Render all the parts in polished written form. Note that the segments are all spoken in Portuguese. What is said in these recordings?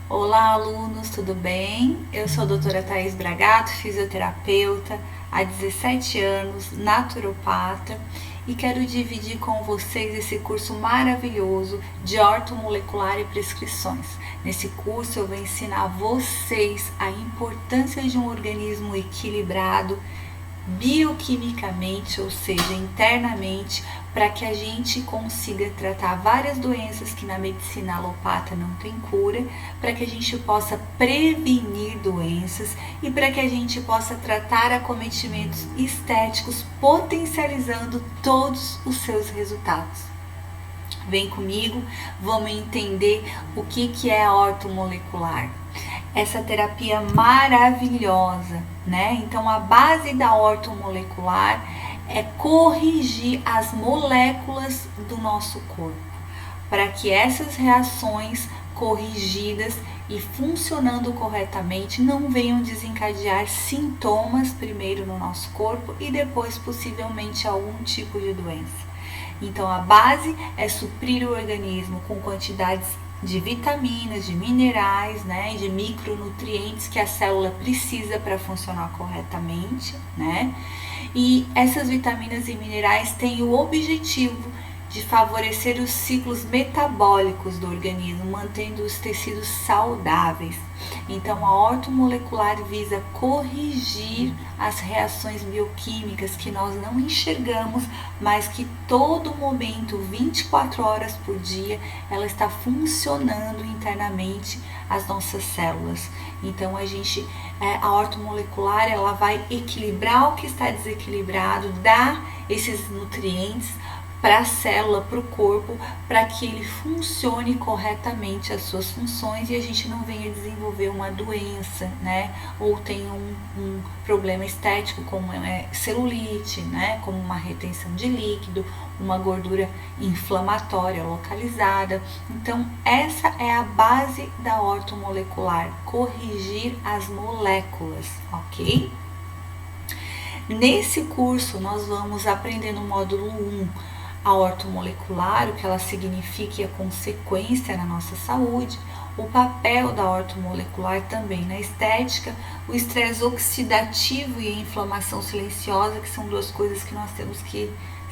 Olá, alunos, tudo bem? Eu sou a doutora Thaís Bragato, fisioterapeuta, há 17 anos, naturopata, e quero dividir com vocês esse curso maravilhoso de ortomolecular e prescrições. Nesse curso eu vou ensinar vocês a importância de um organismo equilibrado, bioquimicamente, ou seja, internamente, para que a gente consiga tratar várias doenças que na medicina alopata não tem cura, para que a gente possa prevenir doenças e para que a gente possa tratar acometimentos estéticos, potencializando todos os seus resultados. Vem comigo, vamos entender o que é a ortomolecular. Essa terapia maravilhosa, né? Então a base da ortomolecular é corrigir as moléculas do nosso corpo, para que essas reações corrigidas e funcionando corretamente não venham desencadear sintomas primeiro no nosso corpo e depois possivelmente algum tipo de doença. Então a base é suprir o organismo com quantidades de vitaminas, de minerais, né, de micronutrientes que a célula precisa para funcionar corretamente, né? E essas vitaminas e minerais têm o objetivo de favorecer os ciclos metabólicos do organismo, mantendo os tecidos saudáveis. Então, a ortomolecular visa corrigir as reações bioquímicas que nós não enxergamos, mas que todo momento, 24 horas por dia, ela está funcionando internamente as nossas células. Então, a ortomolecular, ela vai equilibrar o que está desequilibrado, dar esses nutrientes para a célula, para o corpo, para que ele funcione corretamente as suas funções e a gente não venha desenvolver uma doença, né? Ou tenha um problema estético como celulite, né? Como uma retenção de líquido, uma gordura inflamatória localizada. Então, essa é a base da ortomolecular, corrigir as moléculas, ok? Nesse curso, nós vamos aprender no módulo 1 a ortomolecular, o que ela significa e a consequência na nossa saúde, o papel da ortomolecular também na estética, o estresse oxidativo e a inflamação silenciosa, que são duas coisas que nós temos que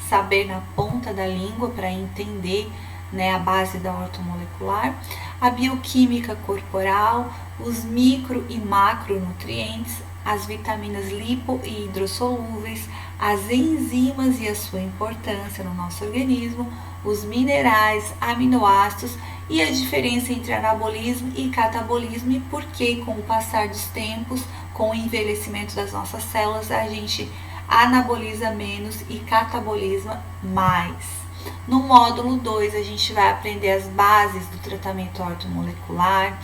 saber na ponta da língua para entender, né, a base da ortomolecular, a bioquímica corporal, os micro e macronutrientes, as vitaminas lipo e hidrossolúveis, as enzimas e a sua importância no nosso organismo, os minerais, aminoácidos e a diferença entre anabolismo e catabolismo e por que com o passar dos tempos, com o envelhecimento das nossas células, a gente anaboliza menos e cataboliza mais. No módulo 2, a gente vai aprender as bases do tratamento ortomolecular,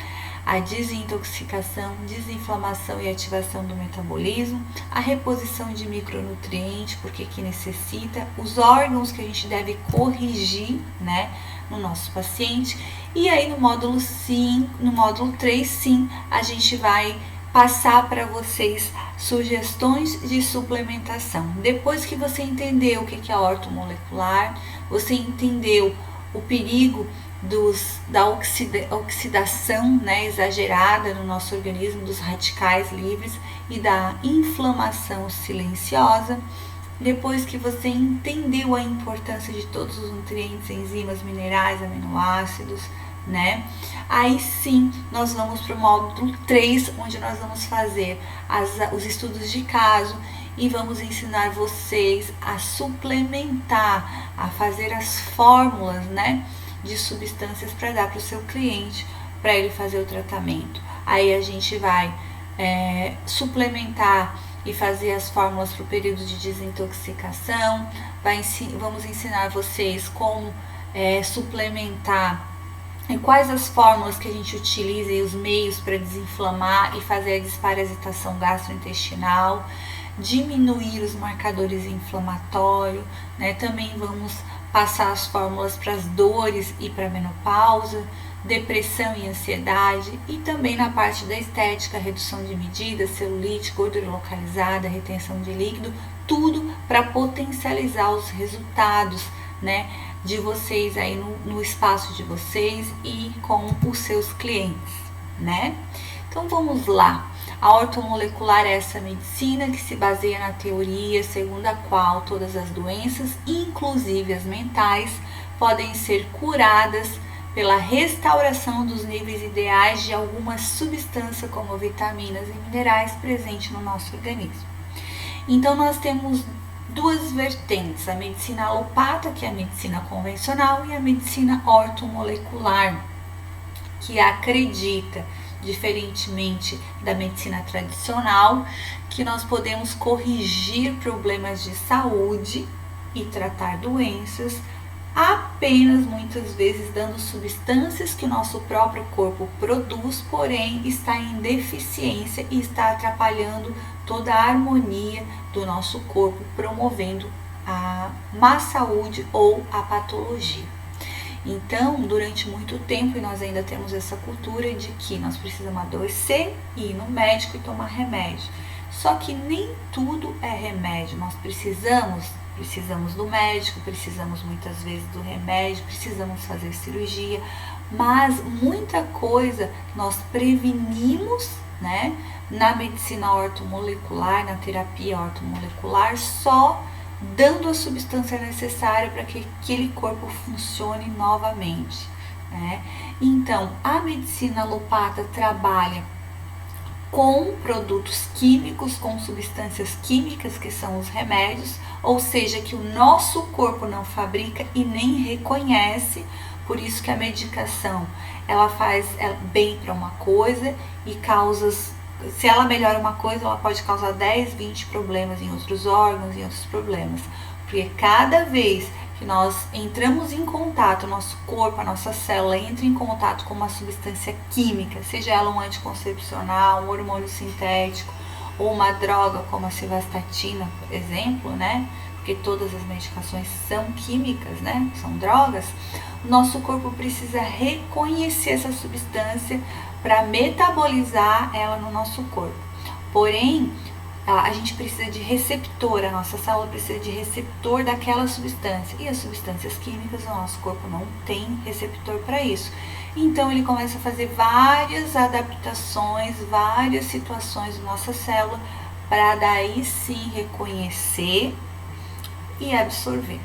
a desintoxicação, desinflamação e ativação do metabolismo, a reposição de micronutrientes, porque que necessita, os órgãos que a gente deve corrigir, né, no nosso paciente. E aí no módulo 3, sim, a gente vai passar para vocês sugestões de suplementação. Depois que você entendeu o que é ortomolecular, você entendeu o perigo da oxidação, né, exagerada no nosso organismo, dos radicais livres e da inflamação silenciosa. Depois que você entendeu a importância de todos os nutrientes, enzimas, minerais, aminoácidos, né? Aí sim, nós vamos para o módulo 3, onde nós vamos fazer os estudos de caso e vamos ensinar vocês a suplementar, a fazer as fórmulas, né, de substâncias para dar para o seu cliente, para ele fazer o tratamento. Aí a gente vai suplementar e fazer as fórmulas para o período de desintoxicação, vamos ensinar vocês como suplementar e quais as fórmulas que a gente utiliza e os meios para desinflamar e fazer a desparasitação gastrointestinal, diminuir os marcadores inflamatórios, né? Também vamos passar as fórmulas para as dores e para a menopausa, depressão e ansiedade, e também na parte da estética, redução de medidas, celulite, gordura localizada, retenção de líquido, tudo para potencializar os resultados, né, de vocês aí no espaço de vocês e com os seus clientes. né? Então vamos lá. A ortomolecular é essa medicina que se baseia na teoria segundo a qual todas as doenças, inclusive as mentais, podem ser curadas pela restauração dos níveis ideais de alguma substância como vitaminas e minerais presentes no nosso organismo. Então nós temos duas vertentes, a medicina alopata, que é a medicina convencional, e a medicina ortomolecular, que acredita, diferentemente da medicina tradicional, que nós podemos corrigir problemas de saúde e tratar doenças apenas muitas vezes dando substâncias que o nosso próprio corpo produz, porém está em deficiência e está atrapalhando toda a harmonia do nosso corpo, promovendo a má saúde ou a patologia. Então, durante muito tempo, e nós ainda temos essa cultura de que nós precisamos adoecer, ir no médico e tomar remédio. Só que nem tudo é remédio, nós precisamos do médico, precisamos muitas vezes do remédio, precisamos fazer cirurgia, mas muita coisa nós prevenimos, né, na medicina ortomolecular, na terapia ortomolecular, só dando a substância necessária para que aquele corpo funcione novamente, né? Então, a medicina alopata trabalha com produtos químicos, com substâncias químicas que são os remédios, ou seja, que o nosso corpo não fabrica e nem reconhece. Por isso que a medicação, ela faz bem para uma coisa e se ela melhora uma coisa, ela pode causar 10, 20 problemas em outros órgãos e outros problemas. Porque cada vez que nós entramos em contato, o nosso corpo, a nossa célula entra em contato com uma substância química, seja ela um anticoncepcional, um hormônio sintético ou uma droga como a simvastatina, por exemplo, né? Porque todas as medicações são químicas, né? São drogas. O nosso corpo precisa reconhecer essa substância para metabolizar ela no nosso corpo. Porém, a gente precisa de receptor, a nossa célula precisa de receptor daquela substância. E as substâncias químicas, o nosso corpo não tem receptor para isso. Então, ele começa a fazer várias adaptações, várias situações na nossa célula, para daí sim reconhecer e absorver.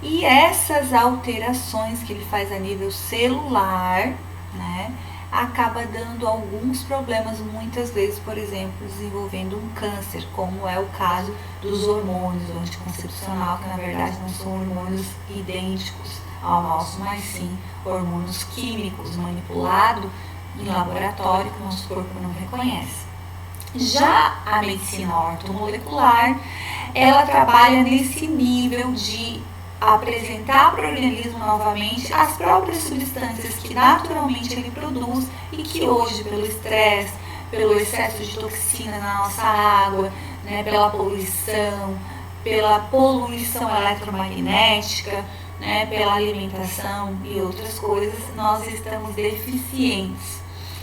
E essas alterações que ele faz a nível celular, né, acaba dando alguns problemas, muitas vezes, por exemplo, desenvolvendo um câncer, como é o caso dos hormônios do anticoncepcional, que na verdade não são hormônios idênticos ao nosso, mas sim hormônios químicos manipulados em laboratório que o nosso corpo não reconhece. Já a medicina ortomolecular, ela trabalha nesse nível de apresentar para o organismo novamente as próprias substâncias que naturalmente ele produz e que hoje, pelo estresse, pelo excesso de toxina na nossa água, né, pela poluição eletromagnética, né, pela alimentação e outras coisas, nós estamos deficientes.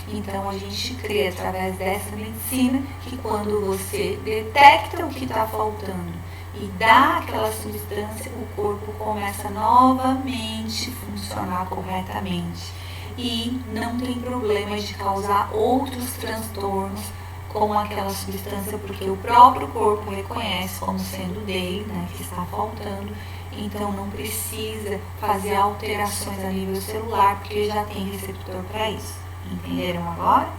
Então, a gente crê através dessa medicina que quando você detecta o que está faltando e dá aquela substância, o corpo começa novamente a funcionar corretamente e não tem problema de causar outros transtornos com aquela substância, porque o próprio corpo reconhece como sendo dele, né, que está faltando. Então não precisa fazer alterações a nível celular, porque já tem receptor para isso. Entenderam agora?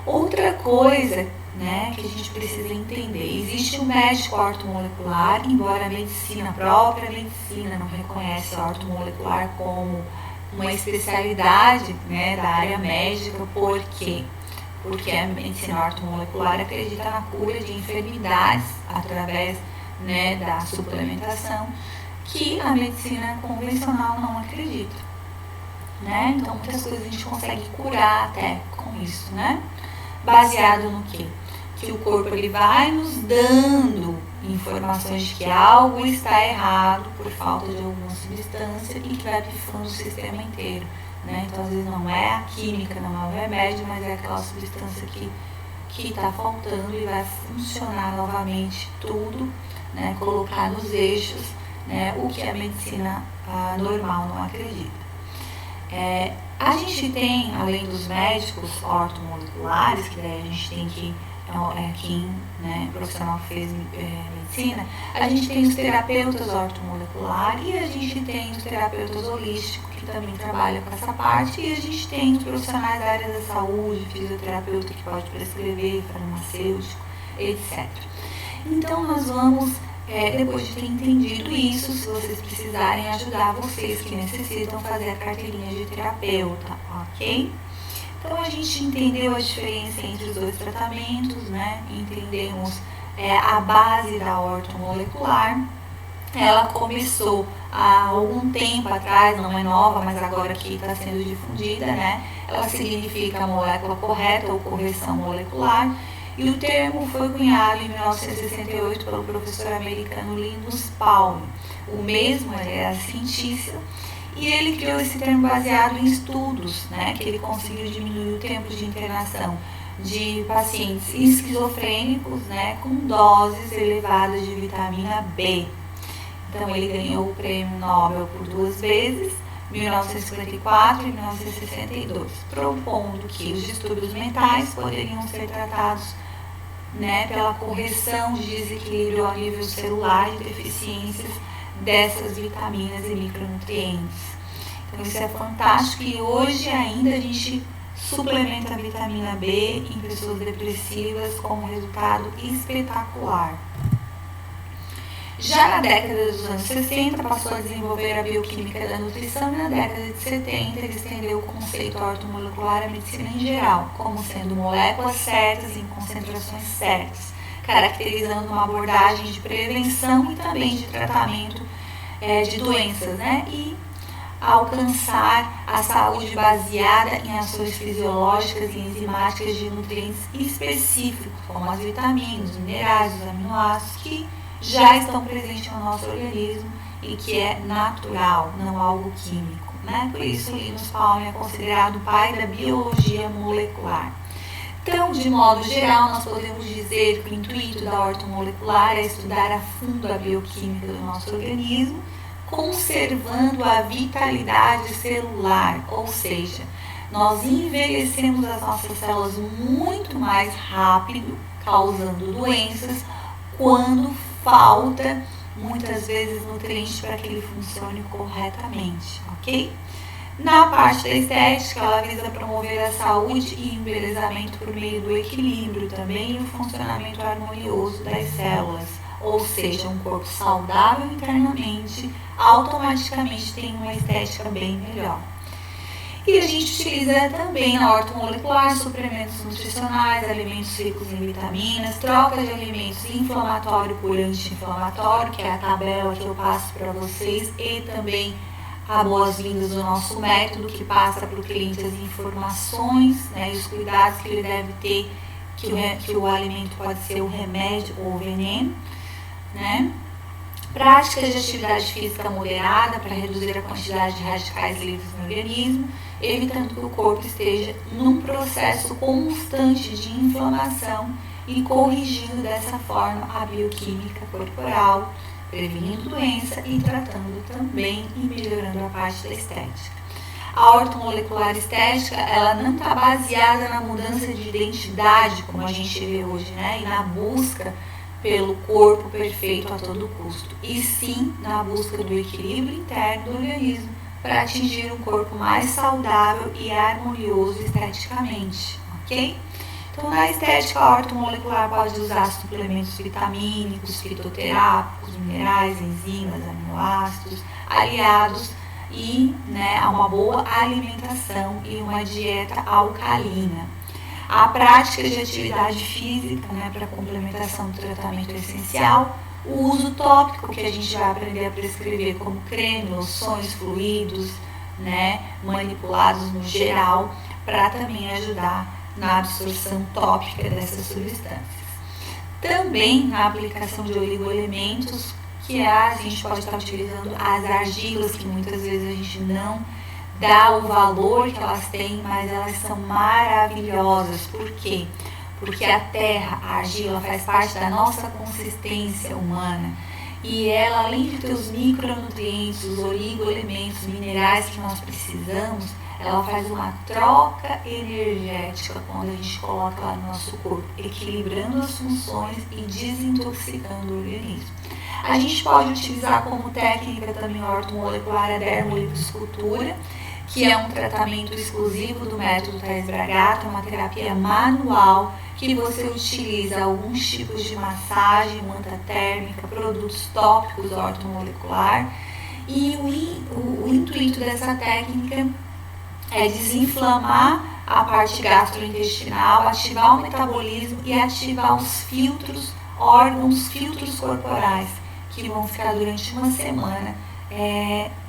Outra coisa, né, que a gente precisa entender, existe o médico ortomolecular, embora a própria medicina não reconhece a ortomolecular como uma especialidade, né, da área médica. Por quê? Porque a medicina ortomolecular acredita na cura de enfermidades através, né, da suplementação, que a medicina convencional não acredita. Né? Então, muitas coisas a gente consegue curar até com isso, né? Baseado no quê? Que o corpo ele vai nos dando informações de que algo está errado por falta de alguma substância e que vai pifando o sistema inteiro, né? Então, às vezes não é a química, não é o remédio, mas é aquela substância que está faltando e vai funcionar novamente tudo, né? Colocar nos eixos, né? O que a medicina normal não acredita. A gente tem, além dos médicos ortomoleculares, que daí a gente tem que quem, né, profissional que fez medicina, a gente tem os terapeutas ortomoleculares e a gente tem os terapeutas holísticos, que também trabalham com essa parte, e a gente tem os profissionais da área da saúde, fisioterapeuta que pode prescrever, farmacêutico, etc. Então nós vamos, depois de ter entendido isso, se vocês precisarem ajudar vocês que necessitam fazer a carteirinha de terapeuta, ok? Então a gente entendeu a diferença entre os dois tratamentos, né? Entendemos a base da ortomolecular. Ela começou há algum tempo atrás, não é nova, mas agora que está sendo difundida, né? Ela significa molécula correta ou correção molecular. E o termo foi cunhado em 1968 pelo professor americano Linus Pauling. O mesmo era cientista. E ele criou esse termo baseado em estudos, né, que ele conseguiu diminuir o tempo de internação de pacientes esquizofrênicos, né, com doses elevadas de vitamina B. Então ele ganhou o prêmio Nobel por 2 vezes, 1954 e 1962, propondo que os distúrbios mentais poderiam ser tratados, né, pela correção de desequilíbrio ao nível celular e deficiências dessas vitaminas e micronutrientes. Então isso é fantástico e hoje ainda a gente suplementa a vitamina B em pessoas depressivas com um resultado espetacular. Já na década dos anos 60 passou a desenvolver a bioquímica da nutrição e na década de 70 ele estendeu o conceito ortomolecular à medicina em geral, como sendo moléculas certas em concentrações certas, caracterizando uma abordagem de prevenção e também de tratamento de doenças, né? E alcançar a saúde baseada em ações fisiológicas e enzimáticas de nutrientes específicos, como as vitaminas, os minerais, os aminoácidos, que já estão presentes no nosso organismo e que é natural, não algo químico, né? Por isso, Linus Pauling é considerado o pai da biologia molecular. Então, de modo geral, nós podemos dizer que o intuito da ortomolecular é estudar a fundo a bioquímica do nosso organismo, conservando a vitalidade celular, ou seja, nós envelhecemos as nossas células muito mais rápido, causando doenças, quando falta, muitas vezes, nutriente para que ele funcione corretamente, ok? Na parte da estética, ela visa promover a saúde e embelezamento por meio do equilíbrio também e o funcionamento harmonioso das células, ou seja, um corpo saudável internamente, automaticamente tem uma estética bem melhor. E a gente utiliza também na ortomolecular suplementos nutricionais, alimentos ricos em vitaminas, troca de alimentos inflamatório por anti-inflamatório, que é a tabela que eu passo para vocês, e também a boas-vindas do nosso método, que passa para o cliente as informações, né, e os cuidados que ele deve ter, que o alimento pode ser o remédio ou o veneno, né? Práticas de atividade física moderada para reduzir a quantidade de radicais livres no organismo, evitando que o corpo esteja num processo constante de inflamação e corrigindo dessa forma a bioquímica corporal, prevenindo doença e tratando também e melhorando a parte da estética. A ortomolecular estética, ela não está baseada na mudança de identidade, como a gente vê hoje, né? E na busca pelo corpo perfeito a todo custo, e sim na busca do equilíbrio interno do organismo para atingir um corpo mais saudável e harmonioso esteticamente, ok? Então, na estética, a ortomolecular pode usar suplementos vitamínicos, fitoterápicos, minerais, enzimas, aminoácidos, aliados e, né, a uma boa alimentação e uma dieta alcalina. A prática de atividade física, né, para complementação do tratamento essencial, o uso tópico, que a gente vai aprender a prescrever como creme, loções, fluidos, né, manipulados no geral, para também ajudar na absorção tópica dessas substâncias. Também na aplicação de oligoelementos, que a gente pode estar utilizando as argilas, que muitas vezes a gente não dá o valor que elas têm, mas elas são maravilhosas. Por quê? Porque a terra, a argila, faz parte da nossa consistência humana. E ela, além de ter os micronutrientes, os oligoelementos, minerais que nós precisamos, ela faz uma troca energética quando a gente coloca lá no nosso corpo, equilibrando as funções e desintoxicando o organismo. A gente pode utilizar como técnica também o ortomolecular a dermoliposcultura, que é um tratamento exclusivo do método Thais Bragato, é uma terapia manual que você utiliza alguns tipos de massagem, manta térmica, produtos tópicos ortomolecular. E o intuito dessa técnica é desinflamar a parte gastrointestinal, ativar o metabolismo e ativar os filtros, órgãos, filtros corporais, que vão ficar durante uma semana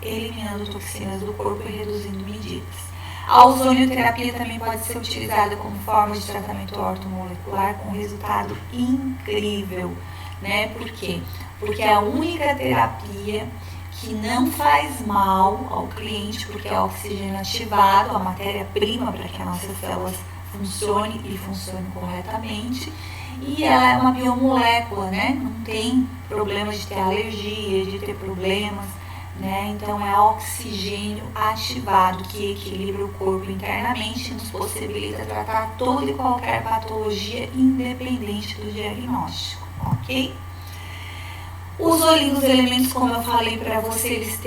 eliminando toxinas do corpo e reduzindo medidas. A ozonioterapia também pode ser utilizada como forma de tratamento ortomolecular com resultado incrível, né? Por quê? Porque é a única terapia que não faz mal ao cliente, porque é oxigênio ativado, a matéria-prima para que as nossas células funcionem e funcionem corretamente. E ela é uma biomolécula, né? Não tem problema de ter alergia, de ter problemas, né? Então é oxigênio ativado que equilibra o corpo internamente e nos possibilita tratar toda e qualquer patologia independente do diagnóstico, ok? Os oligoelementos, como eu falei para vocês,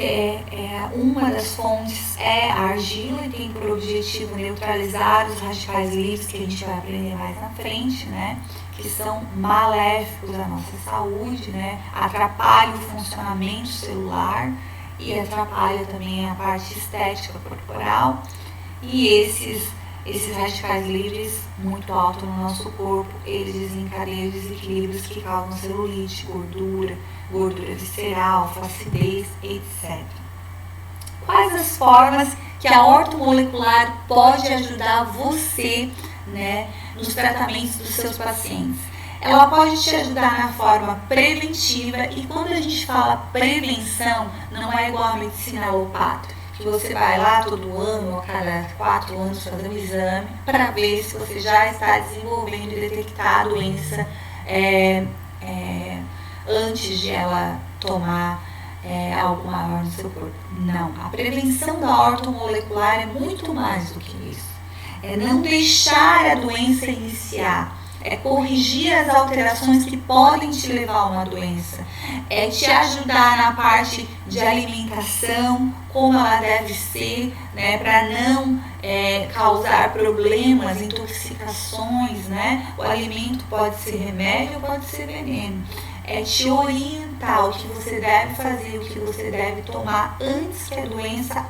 uma das fontes é a argila e tem por objetivo neutralizar os radicais livres, que a gente vai aprender mais na frente, né? Que são maléficos à nossa saúde, né? Atrapalha o funcionamento celular e atrapalha também a parte estética corporal. E esses radicais livres muito altos no nosso corpo, eles desencadeiam desequilíbrios que causam celulite, gordura visceral, flacidez, etc. Quais as formas que a ortomolecular pode ajudar você, né, nos tratamentos dos seus pacientes? Ela pode te ajudar na forma preventiva, e quando a gente fala prevenção, não é igual a medicina alopata, que você vai lá todo ano, a cada 4 anos, fazer um exame para ver se você já está desenvolvendo e detectar a doença antes de ela tomar algo maior no seu corpo. Não, a prevenção da ortomolecular é muito mais do que isso. É não deixar a doença iniciar, é corrigir as alterações que podem te levar a uma doença, é te ajudar na parte de alimentação, como ela deve ser, né, para não causar problemas, intoxicações, né? O alimento pode ser remédio ou pode ser veneno. É te orientar o que você deve fazer, o que você deve tomar antes que a doença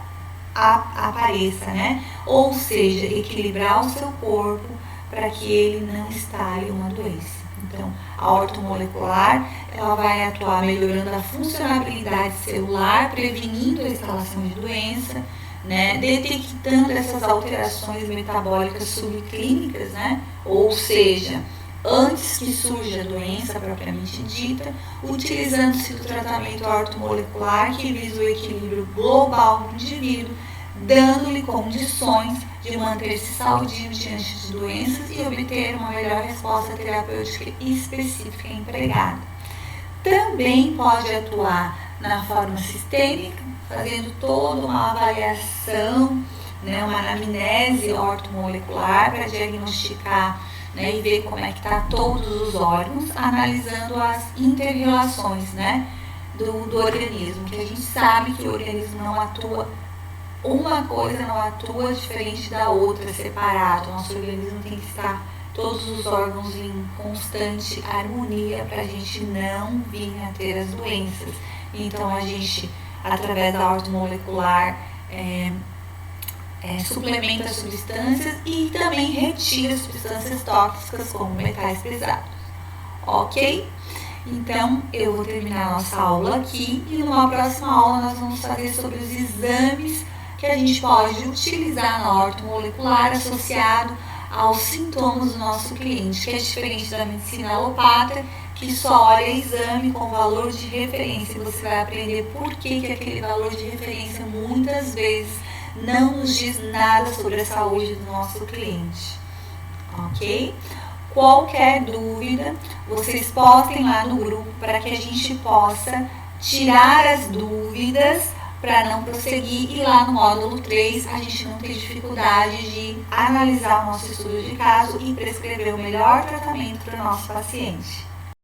apareça, né? Ou seja, equilibrar o seu corpo para que ele não instale uma doença. Então, a ortomolecular, ela vai atuar melhorando a funcionalidade celular, prevenindo a instalação de doença, né, detectando essas alterações metabólicas subclínicas, né, ou seja, antes que surja a doença propriamente dita, utilizando-se do tratamento ortomolecular que visa o equilíbrio global do indivíduo, dando-lhe condições de manter-se saudio diante de doenças e obter uma melhor resposta terapêutica específica empregada. Também pode atuar na forma sistêmica, fazendo toda uma avaliação, né, uma anamnese ortomolecular para diagnosticar, né, e ver como é que está todos os órgãos, analisando as interrelações, né, do organismo, que a gente sabe que o organismo não atua, uma coisa não atua diferente da outra, separado. O nosso organismo tem que estar todos os órgãos em constante harmonia para a gente não vir a ter as doenças. Então a gente, através da ortomolecular, suplementa as substâncias e também retira substâncias tóxicas como metais pesados. Ok? Então eu vou terminar a nossa aula aqui e numa próxima aula nós vamos fazer sobre os exames que a gente pode utilizar na ortomolecular associado aos sintomas do nosso cliente, que é diferente da medicina alopata, que só olha exame com valor de referência. Você vai aprender por que aquele valor de referência muitas vezes não nos diz nada sobre a saúde do nosso cliente. Ok? Qualquer dúvida, vocês postem lá no grupo para que a gente possa tirar as dúvidas para não prosseguir, e lá no módulo 3 a gente não tem dificuldade de analisar o nosso estudo de caso e prescrever o melhor tratamento para o nosso paciente.